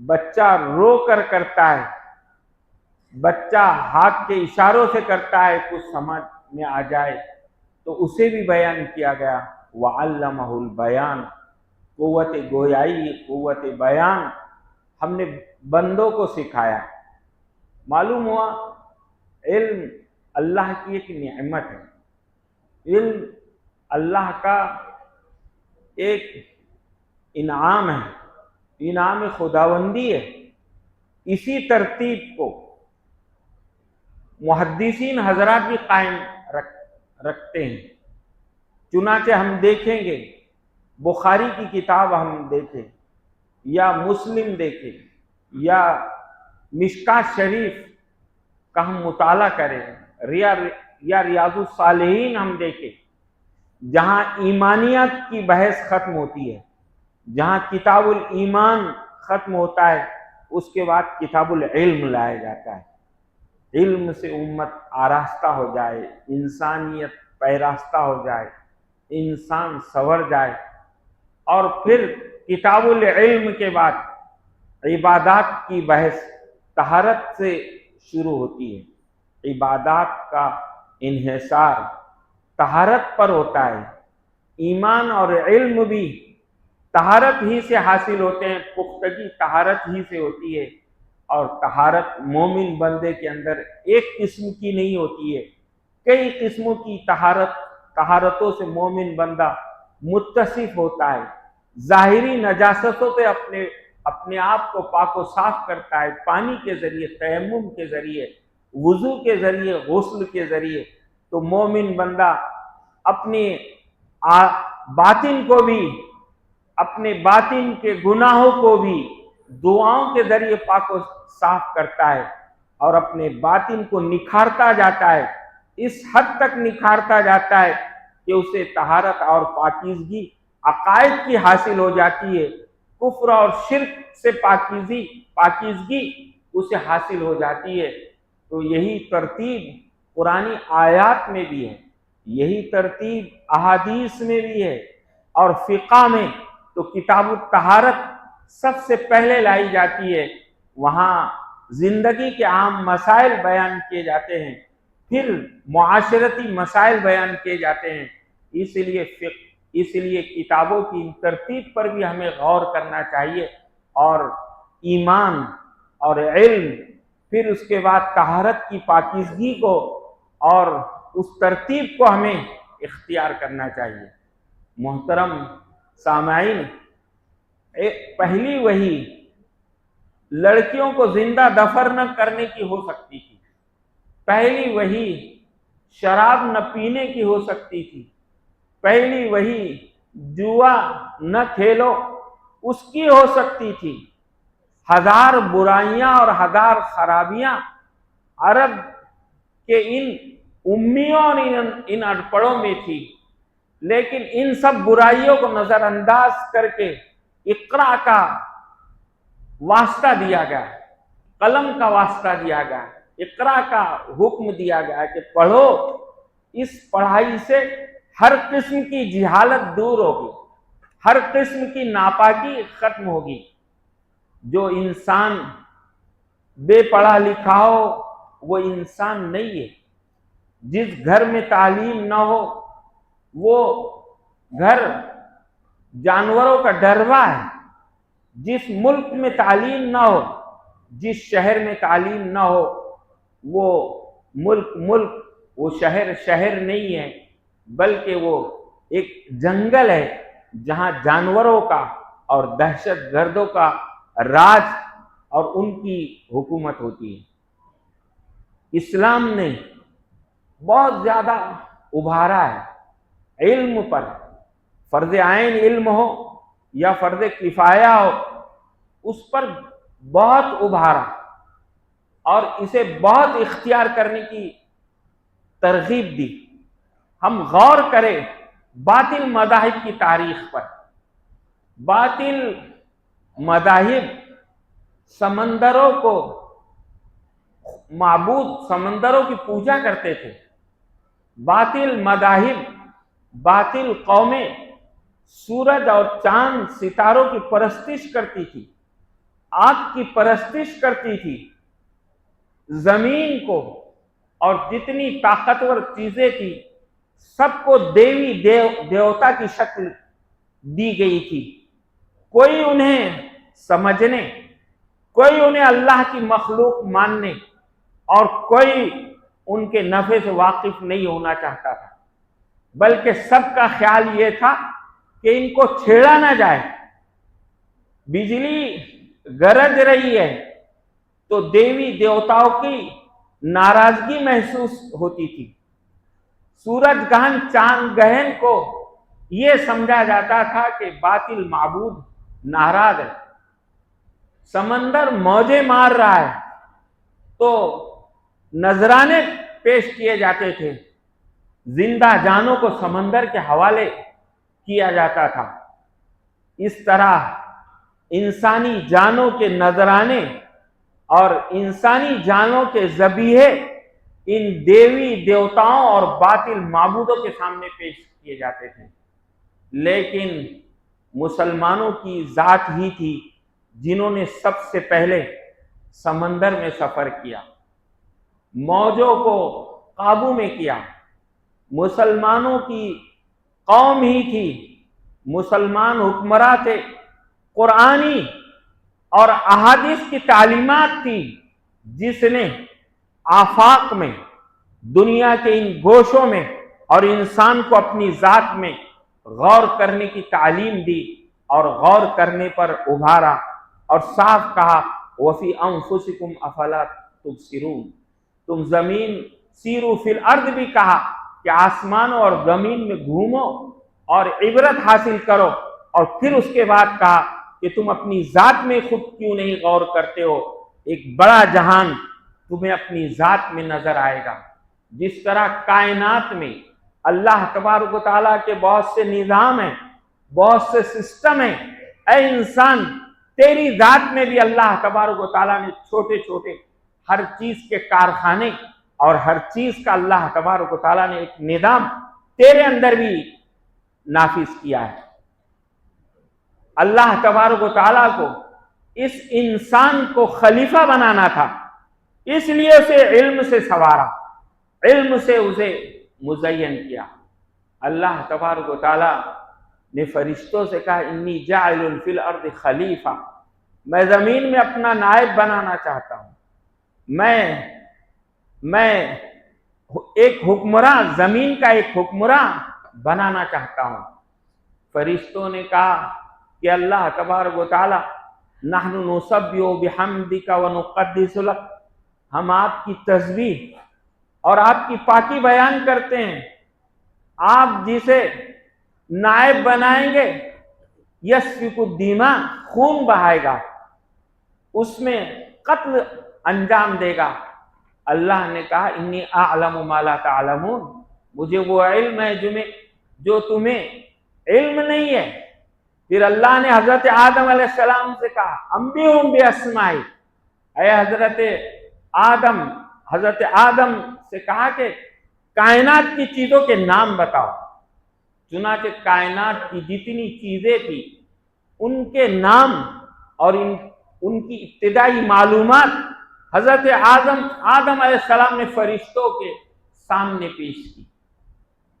بچہ رو کر کرتا ہے، بچہ ہاتھ کے اشاروں سے کرتا ہے، کچھ سمجھ میں آ جائے تو اسے بھی بیان کیا گیا۔ وَعَلَّمَهُ الْبَيَانَ، قوت گویائی، قوت بیان ہم نے بندوں کو سکھایا۔ معلوم ہوا علم اللہ کی ایک نعمت ہے، علم اللہ کا ایک انعام ہے، انعام خداوندی ہے۔ اسی ترتیب کو محدثین حضرات بھی قائم رکھتے ہیں۔ چنانچہ ہم دیکھیں گے، بخاری کی کتاب ہم دیکھیں یا مسلم دیکھیں یا مشکاۃ شریف کا ہم مطالعہ کریں یا ریاض الصالحین ہم دیکھیں، جہاں ایمانیات کی بحث ختم ہوتی ہے، جہاں کتاب الایمان ختم ہوتا ہے، اس کے بعد کتاب العلم لایا جاتا ہے۔ علم سے امت آراستہ ہو جائے، انسانیت پیراستہ ہو جائے، انسان سنور جائے۔ اور پھر کتاب العلم کے بعد عبادات کی بحث طہارت سے شروع ہوتی ہے۔ عبادات کا انحصار طہارت پر ہوتا ہے۔ ایمان اور علم بھی طہارت ہی سے حاصل ہوتے ہیں، پختگی طہارت ہی سے ہوتی ہے۔ اور طہارت مومن بندے کے اندر ایک قسم کی نہیں ہوتی ہے، کئی قسموں کی طہارتوں سے مومن بندہ متصف ہوتا ہے۔ ظاہری نجاستوں سے اپنے آپ کو پاک و صاف کرتا ہے، پانی کے ذریعے، تیمم کے ذریعے، وضو کے ذریعے، غسل کے ذریعے۔ تو مومن بندہ اپنے باطن کو بھی، اپنے باطن کے گناہوں کو بھی دعاؤں کے ذریعے پاک و صاف کرتا ہے، اور اپنے باطن کو نکھارتا جاتا ہے، اس حد تک نکھارتا جاتا ہے کہ اسے طہارت اور پاکیزگی عقائد کی حاصل ہو جاتی ہے، کفر اور شرک سے پاکیزگی اسے حاصل ہو جاتی ہے۔ تو یہی ترتیب قرآنی آیات میں بھی ہے، یہی ترتیب احادیث میں بھی ہے، اور فقہ میں تو کتاب الطہارت سب سے پہلے لائی جاتی ہے۔ وہاں زندگی کے عام مسائل بیان کیے جاتے ہیں، پھر معاشرتی مسائل بیان کیے جاتے ہیں۔ اس لیے کتابوں کی ترتیب پر بھی ہمیں غور کرنا چاہیے، اور ایمان اور علم، پھر اس کے بعد طہارت کی پاکیزگی کو اور اس ترتیب کو ہمیں اختیار کرنا چاہیے۔ محترم سامعین، پہلی وحی لڑکیوں کو زندہ دفن نہ کرنے کی ہو سکتی تھی، پہلی وحی شراب نہ پینے کی ہو سکتی تھی، پہلی وحی جوا نہ کھیلو اس کی ہو سکتی تھی۔ ہزار برائیاں اور ہزار خرابیاں عرب کے ان امیوں اور ان انپڑھوں میں تھی، لیکن ان سب برائیوں کو نظر انداز کر کے اقرا کا واسطہ دیا گیا، قلم کا واسطہ دیا گیا، اقرا کا حکم دیا گیا کہ پڑھو۔ اس پڑھائی سے ہر قسم کی جہالت دور ہوگی، ہر قسم کی ناپاکی ختم ہوگی۔ جو انسان بے پڑھا لکھا ہو وہ انسان نہیں ہے۔ جس گھر میں تعلیم نہ ہو وہ گھر جانوروں کا ڈروا ہے۔ جس ملک میں تعلیم نہ ہو، جس شہر میں تعلیم نہ ہو، وہ ملک وہ شہر نہیں ہے، بلکہ وہ ایک جنگل ہے جہاں جانوروں کا اور دہشت گردوں کا راج اور ان کی حکومت ہوتی ہے۔ اسلام نے بہت زیادہ ابھارا ہے علم پر، فرض عین علم ہو یا فرض کفایہ ہو، اس پر بہت ابھارا اور اسے بہت اختیار کرنے کی ترغیب دی۔ ہم غور کریں باطل مذاہب کی تاریخ پر۔ باطل مذاہب سمندروں کو معبود، سمندروں کی پوجا کرتے تھے۔ باطل مذاہب، باطل قومیں سورج اور چاند ستاروں کی پرستش کرتی تھی۔ آگ کی پرستش کرتی تھی، زمین کو اور جتنی طاقتور چیزیں تھی سب کو دیوی دیوتا کی شکل دی گئی تھی۔ کوئی انہیں سمجھنے، کوئی انہیں اللہ کی مخلوق ماننے اور کوئی ان کے نفع سے واقف نہیں ہونا چاہتا تھا، بلکہ سب کا خیال یہ تھا کہ ان کو چھیڑا نہ جائے۔ بجلی گرج رہی ہے تو دیوی دیوتاؤں کی ناراضگی محسوس ہوتی تھی۔ سورج گہن چاند گہن کو یہ سمجھا جاتا تھا کہ باطل معبود ناراض ہے۔ سمندر موجیں مار رہا ہے تو نذرانے پیش کیے جاتے تھے، زندہ جانوں کو سمندر کے حوالے کیا جاتا تھا۔ اس طرح انسانی جانوں کے نذرانے اور انسانی جانوں کے ذبیحے ان دیوی دیوتاؤں اور باطل معبودوں کے سامنے پیش کیے جاتے تھے۔ لیکن مسلمانوں کی ذات ہی تھی جنہوں نے سب سے پہلے سمندر میں سفر کیا، موجوں کو قابو میں کیا۔ مسلمانوں کی قوم ہی تھی، مسلمان حکمراں تھے، قرآنی اور احادیث کی تعلیمات تھی جس نے آفاق میں، دنیا کے ان گوشوں میں اور انسان کو اپنی ذات میں غور کرنے کی تعلیم دی اور غور کرنے پر ابھارا اور صاف کہا وَفِي أَنفُسِكُمْ أَفَلَا تُبْصِرُونَ۔ تم زمین سیرو فی الارض بھی کہا کہ آسمانوں اور زمین میں گھومو اور عبرت حاصل کرو، اور پھر اس کے بعد کہا کہ تم اپنی ذات میں خود کیوں نہیں غور کرتے ہو، ایک بڑا جہان تمہیں اپنی ذات میں نظر آئے گا۔ جس طرح کائنات میں اللہ تبارک و تعالیٰ کے بہت سے نظام ہیں، بہت سے سسٹم ہیں، اے انسان تیری ذات میں بھی اللہ تبارک و تعالیٰ نے چھوٹے چھوٹے ہر چیز کے کارخانے اور ہر چیز کا اللہ تبارک و تعالیٰ نے ایک نظام تیرے اندر بھی نافذ کیا ہے۔ اللہ تبارک و تعالیٰ کو اس انسان کو خلیفہ بنانا تھا، اس لیے اسے علم سے سنوارا، علم سے اسے مزین کیا۔ اللہ تبارک و تعالیٰ نے فرشتوں سے کہا انی جاعل فی الارض خلیفہ، میں زمین میں اپنا نائب بنانا چاہتا ہوں، میں ایک حکمراں، زمین کا ایک حکمراں بنانا چاہتا ہوں۔ فرشتوں نے کہا کہ اللہ تبارک و تعالی نحن نسبح بحمدک ونقدس لک، ہم آپ کی تسبیح اور آپ کی پاکی بیان کرتے ہیں۔ آپ جسے نائب بنائیں گے یسفک الدماء، خون بہائے گا، اس میں قتل انجام دے گا۔ اللہ نے کہا انی اعلم ما لا تعلمون، مجھے وہ علم ہے جو تمہیں علم نہیں ہے۔ پھر اللہ نے حضرت آدم علیہ السلام سے کہا انبئہم باسمائہم، اے حضرت آدم سے کہا کہ کائنات کی چیزوں کے نام بتاؤ۔ چنانچہ کائنات کی جتنی چیزیں تھی ان کے نام اور ان کی ابتدائی معلومات حضرت آدم علیہ السلام نے فرشتوں کے سامنے پیش کی۔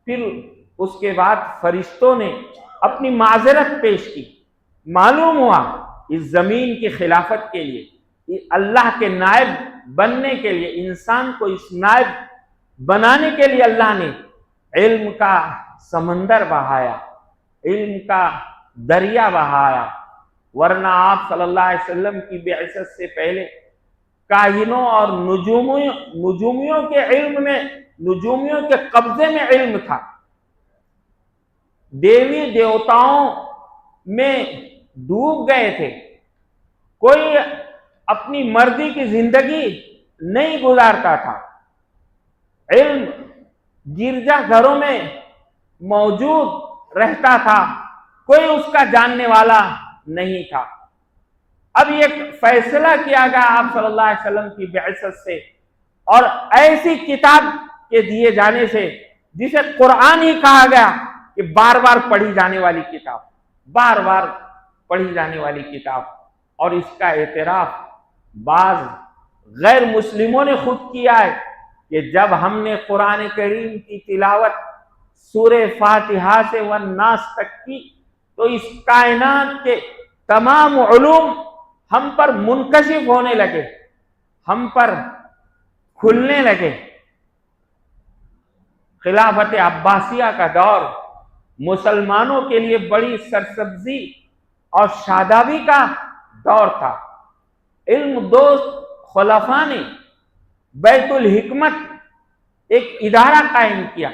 پھر اس کے بعد فرشتوں نے اپنی معذرت پیش کی۔ معلوم ہوا اس زمین کی خلافت کے لیے، اللہ کے نائب بننے کے لیے، انسان کو اس نائب بنانے کے لیے اللہ نے علم کا سمندر بہایا، علم کا دریا بہایا، ورنہ آپ صلی اللہ علیہ وسلم کی بعثت سے پہلے کاہنوں اور نجومیوں کے علم میں، نجومیوں کے قبضے میں علم تھا، دیوی دیوتاؤں میں ڈوب گئے تھے، کوئی اپنی مرضی کی زندگی نہیں گزارتا تھا، علم گرجا گھروں میں موجود رہتا تھا، کوئی اس کا جاننے والا نہیں تھا۔ اب یہ فیصلہ کیا گیا آپ صلی اللہ علیہ وسلم کی بعثت سے اور ایسی کتاب کے دیے جانے سے جسے قرآن ہی کہا گیا کہ بار بار پڑھی جانے والی کتاب، بار بار پڑھی جانے والی کتاب، اور اس کا اعتراف بعض غیر مسلموں نے خود کیا ہے کہ جب ہم نے قرآن کریم کی تلاوت سورہ فاتحہ سے والناس تک کی تو اس کائنات کے تمام علوم ہم پر منکشف ہونے لگے، ہم پر کھلنے لگے۔ خلافت عباسیہ کا دور مسلمانوں کے لیے بڑی سرسبزی اور شادابی کا دور تھا۔ علم دوست خلفاء نے بیت الحکمت ایک ادارہ قائم کیا،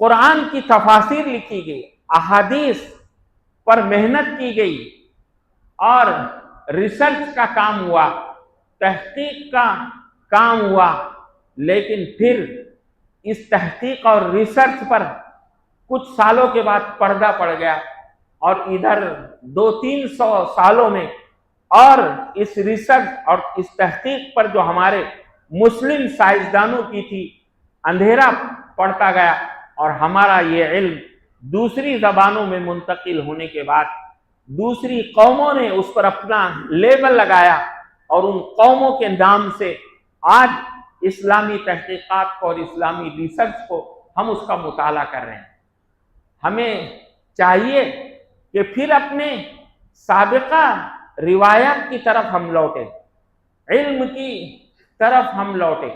قرآن کی تفاسیر لکھی گئی، احادیث پر محنت کی گئی اور ریسرچ کا کام ہوا، تحقیق کا کام ہوا، لیکن پھر اس تحقیق اور ریسرچ پر کچھ سالوں کے بعد پردہ پڑ گیا، اور ادھر 200-300 سالوں میں اور اس ریسرچ اور اس تحقیق پر جو ہمارے مسلم سائنسدانوں کی تھی اندھیرا پڑتا گیا، اور ہمارا یہ علم دوسری زبانوں میں منتقل ہونے کے بعد دوسری قوموں نے اس پر اپنا لیبل لگایا، اور ان قوموں کے نام سے آج اسلامی تحقیقات کو اور اسلامی ریسرچ کو ہم اس کا مطالعہ کر رہے ہیں۔ ہمیں چاہیے کہ پھر اپنے سابقہ روایات کی طرف ہم لوٹیں، علم کی طرف ہم لوٹیں۔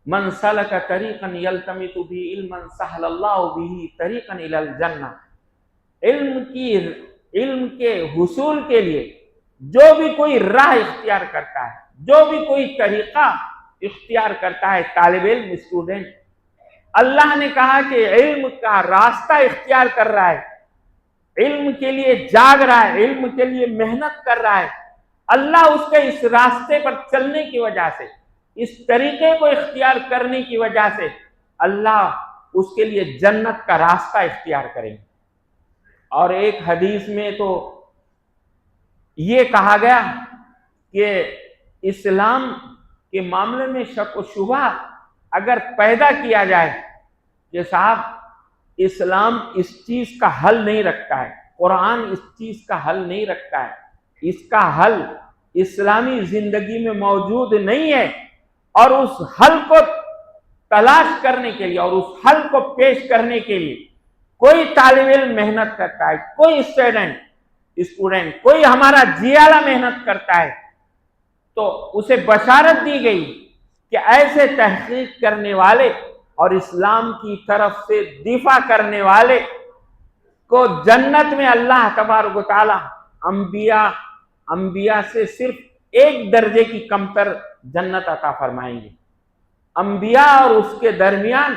من سلک طریقا یلتمس به علما سہل اللہ به طریقا الی الجنہ۔ علم کے حصول کے لیے جو بھی کوئی راہ اختیار کرتا ہے، جو بھی کوئی طریقہ اختیار کرتا ہے طالب علم، اسٹوڈنٹ، اللہ نے کہا کہ علم کا راستہ اختیار کر رہا ہے، علم کے لیے جاگ رہا ہے، علم کے لیے محنت کر رہا ہے، اللہ اس کے اس راستے پر چلنے کی وجہ سے، اس طریقے کو اختیار کرنے کی وجہ سے اللہ اس کے لیے جنت کا راستہ اختیار کریں گے۔ اور ایک حدیث میں تو یہ کہا گیا کہ اسلام کے معاملے میں شک و شبہ اگر پیدا کیا جائے کہ صاحب اسلام اس چیز کا حل نہیں رکھتا ہے، قرآن اس چیز کا حل نہیں رکھتا ہے، اس کا حل اسلامی زندگی میں موجود نہیں ہے، اور اس حل کو تلاش کرنے کے لیے اور اس حل کو پیش کرنے کے لیے کوئی طالب علم محنت کرتا ہے، کوئی اسٹوڈنٹ، کوئی ہمارا جیالہ محنت کرتا ہے، تو اسے بشارت دی گئی کہ ایسے تحقیق کرنے والے اور اسلام کی طرف سے دفاع کرنے والے کو جنت میں اللہ تبارک و تعالی انبیاء سے صرف ایک درجے کی کمتر جنت عطا فرمائیں گے۔ انبیاء اور اس کے درمیان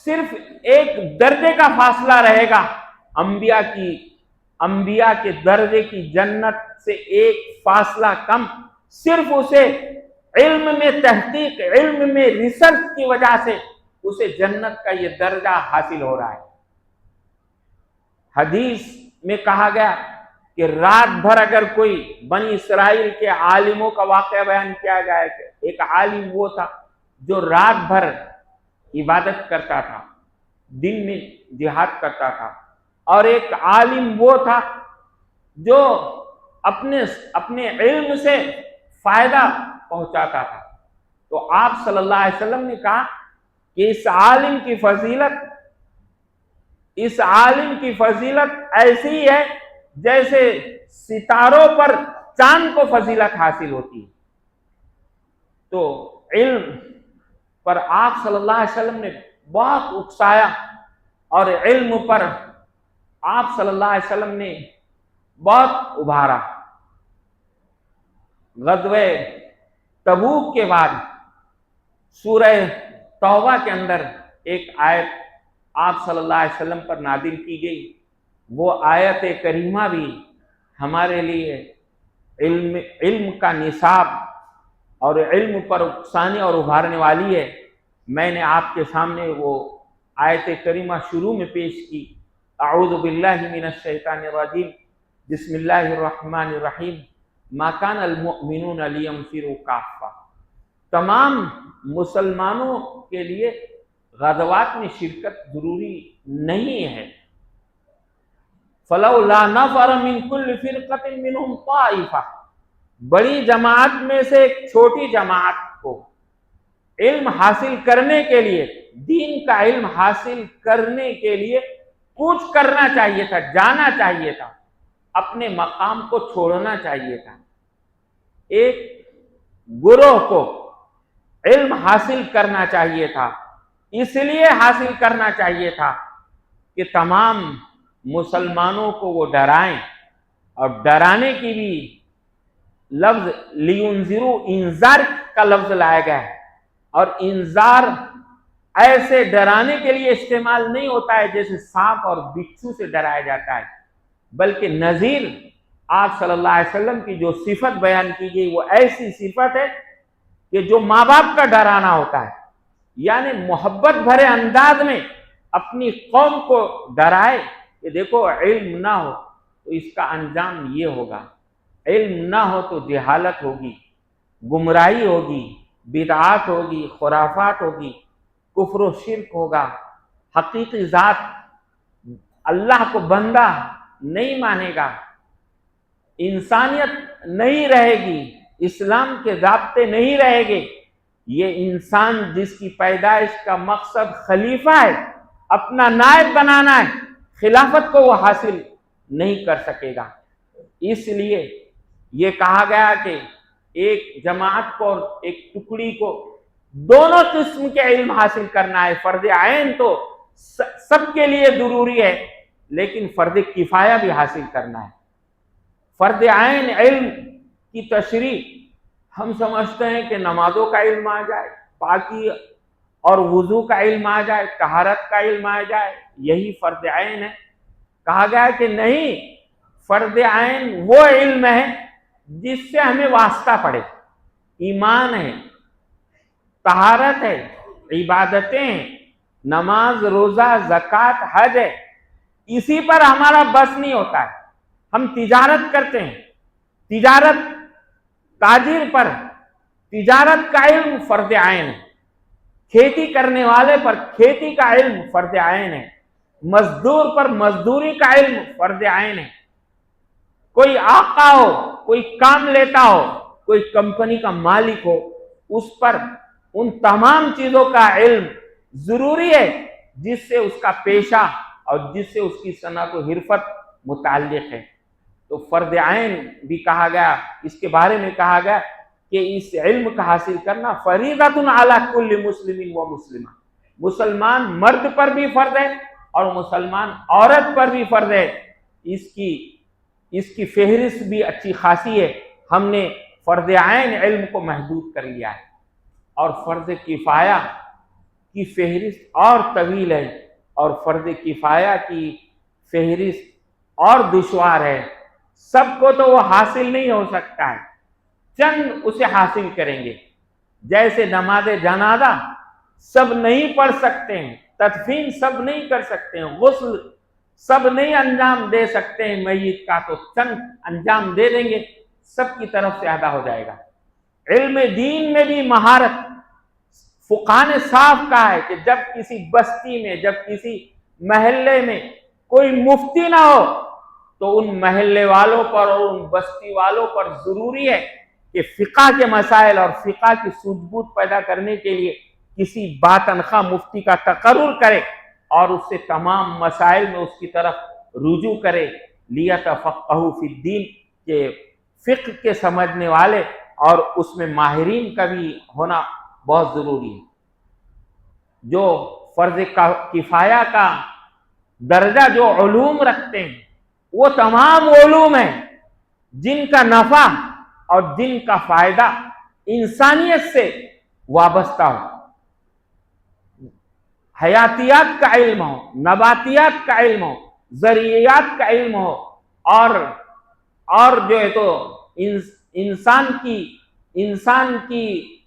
صرف ایک درجے کا فاصلہ رہے گا، انبیاء کے درجے کی جنت سے ایک فاصلہ کم، صرف اسے علم میں تحقیق، علم میں ریسرچ کی وجہ سے اسے جنت کا یہ درجہ حاصل ہو رہا ہے۔ حدیث میں کہا گیا کہ رات بھر اگر کوئی بنی اسرائیل کے عالموں کا واقعہ بیان کیا جائے کہ ایک عالم وہ تھا جو رات بھر عبادت کرتا تھا، دن میں جہاد کرتا تھا، اور ایک عالم وہ تھا جو اپنے علم سے فائدہ پہنچاتا تھا، تو آپ صلی اللہ علیہ وسلم نے کہا کہ اس عالم کی فضیلت ایسی ہے جیسے ستاروں پر چاند کو فضیلت حاصل ہوتی ہے۔ تو علم پر آپ صلی اللہ علیہ وسلم نے بہت اکسایا، اور علم پر آپ صلی اللہ علیہ وسلم نے بہت ابھارا۔ غزوہ تبوک کے بعد سورہ توبہ کے اندر ایک آیت آپ صلی اللہ علیہ وسلم پر نازل کی گئی، وہ آیت کریمہ بھی ہمارے لیے علم کا نصاب اور علم پر اکسانے اور ابھارنے والی ہے۔ میں نے آپ کے سامنے وہ آیت کریمہ شروع میں پیش کی، اعوذ باللہ من الشیطان الرجیم، بسم اللہ الرحمن الرحیم، ما کان المؤمنون لینفروا کافہ۔ تمام مسلمانوں کے لیے غزوات میں شرکت ضروری نہیں ہے، فلولا نفر من كل فرقة منهم طائفة، بڑی جماعت میں سے ایک چھوٹی جماعت کو علم حاصل کرنے کے لیے، دین کا علم حاصل کرنے کے لیے کوچ کرنا چاہیے تھا، جانا چاہیے تھا، اپنے مقام کو چھوڑنا چاہیے تھا۔ ایک گروہ کو علم حاصل کرنا چاہیے تھا، اس لیے حاصل کرنا چاہیے تھا کہ تمام مسلمانوں کو وہ ڈرائیں، اور ڈرانے کی بھی لفظ لینذروا، انذار کا لفظ لایا گیا ہے، اور انذار ایسے ڈرانے کے لیے استعمال نہیں ہوتا ہے جیسے سانپ اور بچھو سے ڈرایا جاتا ہے، بلکہ نذیر آپ صلی اللہ علیہ وسلم کی جو صفت بیان کی گئی وہ ایسی صفت ہے کہ جو ماں باپ کا ڈرانا ہوتا ہے، یعنی محبت بھرے انداز میں اپنی قوم کو ڈرائے کہ دیکھو علم نہ ہو تو اس کا انجام یہ ہوگا، علم نہ ہو تو جہالت ہوگی، گمراہی ہوگی، بدعات ہوگی، خرافات ہوگی، کفر و شرک ہوگا، حقیقی ذات اللہ کو بندہ نہیں مانے گا، انسانیت نہیں رہے گی، اسلام کے ضابطے نہیں رہے گے۔ یہ انسان جس کی پیدائش کا مقصد خلیفہ ہے، اپنا نائب بنانا ہے، خلافت کو وہ حاصل نہیں کر سکے گا۔ اس لیے یہ کہا گیا کہ ایک جماعت کو اور ایک ٹکڑی کو دونوں قسم کے علم حاصل کرنا ہے۔ فرض عین تو سب کے لیے ضروری ہے، لیکن فرض کفایہ بھی حاصل کرنا ہے۔ فرض عین علم کی تشریح ہم سمجھتے ہیں کہ نمازوں کا علم آ جائے، پاکی اور وضو کا علم آ جائے، طہارت کا علم آ جائے، یہی فرض عین ہے۔ کہا گیا ہے کہ نہیں، فرض عین وہ علم ہے جس سے ہمیں واسطہ پڑے، ایمان ہے، طہارت ہے، عبادتیں ہیں، نماز، روزہ، زکوٰۃ، حج ہے، اسی پر ہمارا بس نہیں ہوتا ہے۔ ہم تجارت کرتے ہیں، تجارت، تاجر پر تجارت کا علم فرض عین ہے، کھیتی کرنے والے پر کھیتی کا علم فرض عین ہے، مزدور پر مزدوری کا علم فرض عین ہے۔ کوئی آقا ہو، کوئی کام لیتا ہو، کوئی کمپنی کا مالک ہو، اس پر ان تمام چیزوں کا علم ضروری ہے جس سے اس کا پیشہ اور جس سے اس کی صنعت و حرفت متعلق ہے۔ تو فرض عین بھی کہا گیا، اس کے بارے میں کہا گیا کہ اس علم کا حاصل کرنا فریضۃ علی کل مسلم و مسلمہ، مسلمان مرد پر بھی فرض ہے اور مسلمان عورت پر بھی فرض ہے۔ اس کی فہرست بھی اچھی خاصی ہے، ہم نے فرض عین علم کو محدود کر لیا ہے، اور فرض کفایہ کی فہرست اور طویل ہے، اور فرض کفایہ کی فہرست اور دشوار ہے۔ سب کو تو وہ حاصل نہیں ہو سکتا ہے، چند اسے حاصل کریں گے۔ جیسے نماز جنازہ سب نہیں پڑھ سکتے ہیں، تدفین سب نہیں کر سکتے ہیں، غسل سب نہیں انجام دے سکتے ہیں میت کا، تو چند انجام دے دیں گے، سب کی طرف سے ادا ہو جائے گا۔ علم دین میں بھی مہارت، فقہاء نے صاف کہا ہے کہ جب کسی بستی میں، جب کسی محلے میں کوئی مفتی نہ ہو تو ان محلے والوں پر اور ان بستی والوں پر ضروری ہے کہ فقہ کے مسائل اور فقہ کی سوجھ بوجھ پیدا کرنے کے لیے کسی باتنخواہ مفتی کا تقرر کرے اور اس سے تمام مسائل میں اس کی طرف رجوع کرے۔ لیتفقہوا فی الدین، کہ فقہ کے سمجھنے والے اور اس میں ماہرین کا بھی ہونا بہت ضروری ہے۔ جو فرض کفایہ کا درجہ جو علوم رکھتے ہیں وہ تمام علوم ہیں جن کا نفع اور جن کا فائدہ انسانیت سے وابستہ ہو، حیاتیات کا علم ہو، نباتیات کا علم ہو، زرعیات کا علم ہو، اور جو ہے تو انسان کی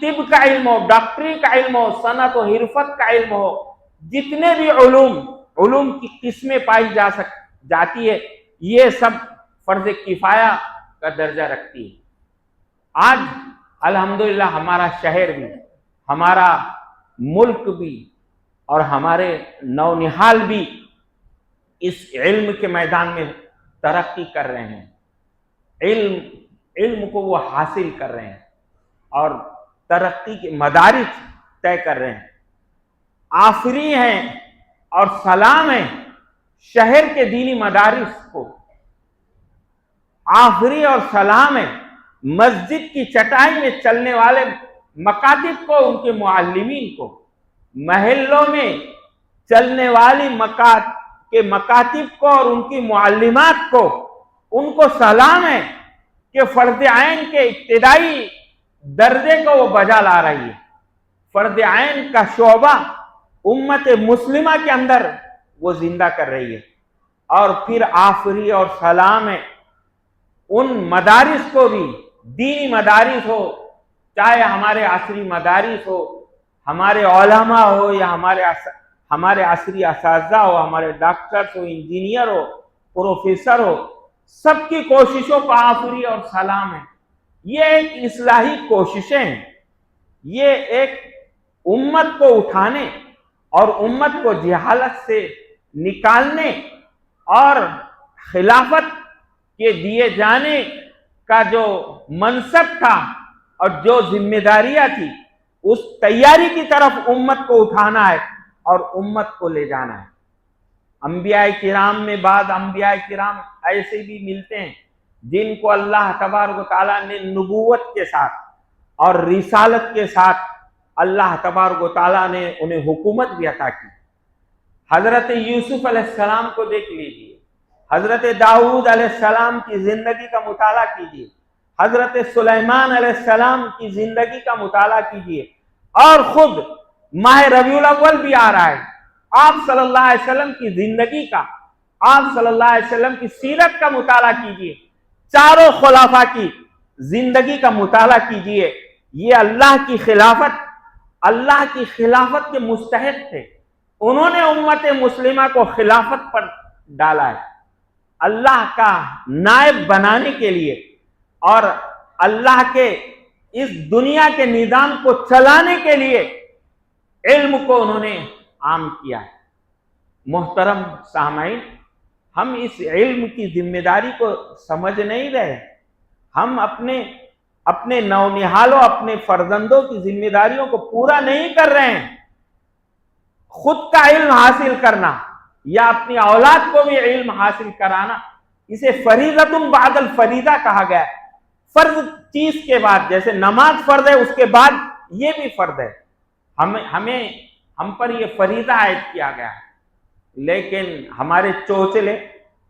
طب کا علم ہو، ڈاکٹری کا علم ہو، صنعت و حرفت کا علم ہو، جتنے بھی علوم کی قسمیں پائی جاتی ہے، یہ سب فرض کفایہ کا درجہ رکھتی ہے۔ آج الحمدللہ ہمارا شہر بھی، ہمارا ملک بھی اور ہمارے نونہال بھی اس علم کے میدان میں ترقی کر رہے ہیں، علم کو وہ حاصل کر رہے ہیں اور ترقی کے مدارج طے کر رہے ہیں۔ آفری ہیں اور سلام ہے شہر کے دینی مدارس کو، آفری اور سلام ہے مسجد کی چٹائی میں چلنے والے مکاتب کو، ان کے معلمین کو، محلوں میں چلنے والی مکاتب کو اور ان کی معلمات کو، ان کو سلام ہے کہ فرض عین کے ابتدائی درجے کو وہ بجا لا رہی ہے۔ فرض عین کا شعبہ امت مسلمہ کے اندر وہ زندہ کر رہی ہے۔ اور پھر آفری اور سلام ہے ان مدارس کو بھی، دینی مدارس ہو، چاہے ہمارے عصری مدارس ہو، ہمارے علماء ہو یا ہمارے عصری اساتذہ ہو، ہمارے ڈاکٹرز ہو، انجینئر ہو، پروفیسر ہو، سب کی کوششوں کو آفری اور سلام ہے۔ یہ ایک اصلاحی کوششیں ہیں، یہ ایک امت کو اٹھانے اور امت کو جہالت سے نکالنے اور خلافت کے دیے جانے کا جو منصب تھا اور جو ذمہ داریاں تھی، اس تیاری کی طرف امت کو اٹھانا ہے اور امت کو لے جانا ہے۔ انبیاء کرام میں بعد انبیاء کرام ایسے بھی ملتے ہیں جن کو اللہ تبارک و تعالیٰ نے نبوت کے ساتھ اور رسالت کے ساتھ اللہ تبارک و تعالیٰ نے انہیں حکومت بھی عطا کی۔ حضرت یوسف علیہ السلام کو دیکھ لیجئے، حضرت داؤد علیہ السلام کی زندگی کا مطالعہ کیجئے، حضرت سلیمان علیہ السلام کی زندگی کا مطالعہ کیجئے، اور خود ماہ ربیع الاول بھی آ رہا ہے، آپ صلی اللہ علیہ وسلم کی زندگی کا، آپ صلی اللہ علیہ وسلم کی سیرت کا مطالعہ کیجئے، چاروں خلفاء کی زندگی کا مطالعہ کیجئے۔ یہ اللہ کی خلافت کے مستحق تھے، انہوں نے امت مسلمہ کو خلافت پر ڈالا ہے، اللہ کا نائب بنانے کے لیے اور اللہ کے اس دنیا کے نظام کو چلانے کے لیے علم کو انہوں نے عام کیا ہے۔ محترم سامعین، ہم اس علم کی ذمہ داری کو سمجھ نہیں رہے، ہم اپنے نونہالوں، اپنے فرزندوں کی ذمہ داریوں کو پورا نہیں کر رہے ہیں۔ خود کا علم حاصل کرنا یا اپنی اولاد کو بھی علم حاصل کرانا، اسے فریضۃ بعد الفریضہ کہا گیا ہے۔ فرض چیز کے بعد، جیسے نماز فرض ہے، اس کے بعد یہ بھی فرض ہے، ہم پر یہ فریضہ عائد کیا گیا ہے۔ لیکن ہمارے چوچلے،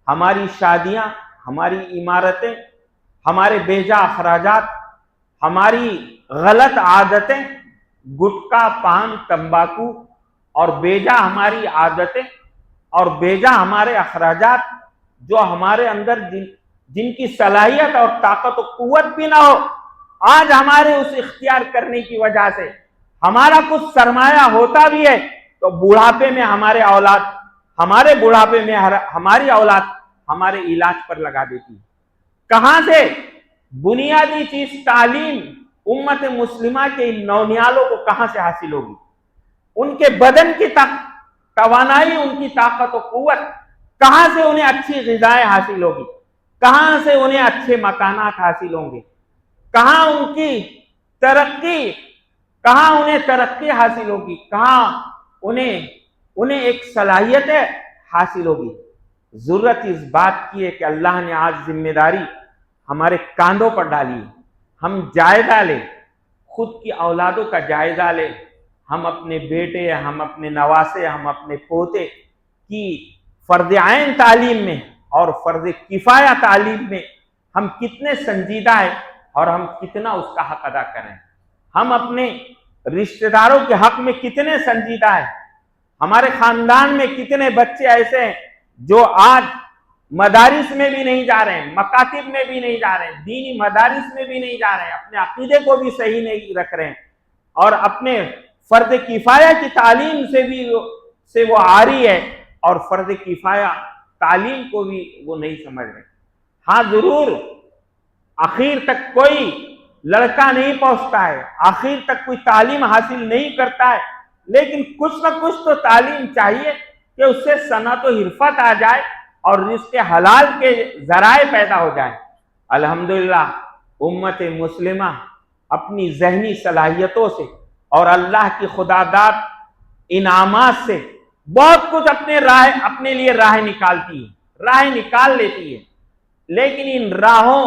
ہماری شادیاں، ہماری عمارتیں، ہمارے بیجا اخراجات، ہماری غلط عادتیں، گٹکا، پان، تمباکو، اور بیجا ہماری عادتیں اور بیجا ہمارے اخراجات جو ہمارے اندر جن کی صلاحیت اور طاقت و قوت بھی نہ ہو، آج ہمارے اس اختیار کرنے کی وجہ سے ہمارا کچھ سرمایہ ہوتا بھی ہے تو بڑھاپے میں ہماری اولاد ہمارے علاج پر لگا دیتی ہے۔ کہاں سے بنیادی چیز تعلیم امت مسلمہ کے نونہالوں کو کہاں سے حاصل ہوگی؟ ان کے بدن کی توانائی، ان کی طاقت و قوت کہاں سے انہیں اچھی غذائیں حاصل ہوگی؟ کہاں سے انہیں اچھے مکانات حاصل ہوں گے؟ کہاں انہیں ترقی حاصل ہوگی؟ کہاں انہیں ایک صلاحیت حاصل ہوگی؟ ضرورت اس بات کی ہے کہ اللہ نے آج ذمہ داری ہمارے کاندھوں پر ڈالی، ہم جائزہ لیں، خود کی اولادوں کا جائزہ لیں، ہم اپنے بیٹے، ہم اپنے نواسے، ہم اپنے پوتے کی فرض عین تعلیم میں اور فرض کفایہ تعلیم میں ہم کتنے سنجیدہ ہیں اور ہم کتنا اس کا حق ادا کریں۔ ہم اپنے رشتہ داروں کے حق میں کتنے سنجیدہ ہیں۔ ہمارے خاندان میں کتنے بچے ایسے ہیں جو آج مدارس میں بھی نہیں جا رہے ہیں، مکاتب میں بھی نہیں جا رہے ہیں، دینی مدارس میں بھی نہیں جا رہے ہیں، اپنے عقیدے کو بھی صحیح نہیں رکھ رہے ہیں، اور اپنے فرض کفایہ کی تعلیم سے وہ عاری ہے اور فرض کفایہ تعلیم کو بھی وہ نہیں سمجھ رہے۔ ہاں ضرور آخر تک کوئی لڑکا نہیں پہنچتا ہے، آخر تک کوئی تعلیم حاصل نہیں کرتا ہے، لیکن کچھ نہ کچھ تو تعلیم چاہیے۔ کہ اس سے صنعت و حرفت آ جائے اور رزق حلال کے ذرائع پیدا ہو جائیں۔ الحمدللہ امت مسلمہ اپنی ذہنی صلاحیتوں سے اور اللہ کی خداداد انعامات سے بہت کچھ اپنے لیے راہ نکالتی ہے، راہ نکال لیتی ہے، لیکن ان راہوں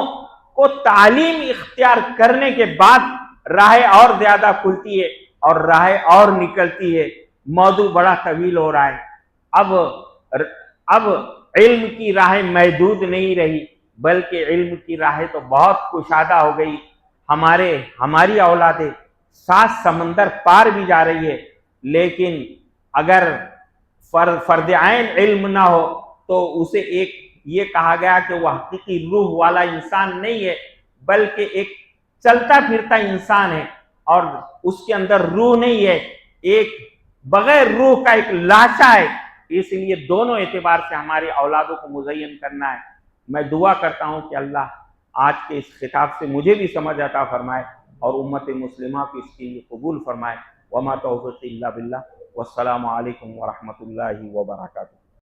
کو تعلیم اختیار کرنے کے بعد راہیں اور زیادہ کھلتی ہے اور راہیں اور نکلتی ہے۔ موضوع بڑا طویل ہو رہا ہے۔ اب علم کی راہیں محدود نہیں رہی، بلکہ علم کی راہیں تو بہت کشادہ ہو گئی۔ ہماری اولادیں 7 سمندر پار بھی جا رہی ہے، لیکن اگر فرد عین علم نہ ہو تو اسے یہ کہا گیا کہ وہ حقیقی روح والا انسان نہیں ہے، بلکہ ایک چلتا پھرتا انسان ہے، اور اس کے اندر روح نہیں ہے، ایک بغیر روح کا ایک لاشا ہے۔ اس لیے دونوں اعتبار سے ہماری اولادوں کو مزین کرنا ہے۔ میں دعا کرتا ہوں کہ اللہ آج کے اس خطاب سے مجھے بھی سمجھ عطا فرمائے اور امت مسلمہ کو اس کے لیے قبول فرمائے۔ وما توفیقی الا باللہ، والسلام علیکم ورحمۃ اللہ وبرکاتہ۔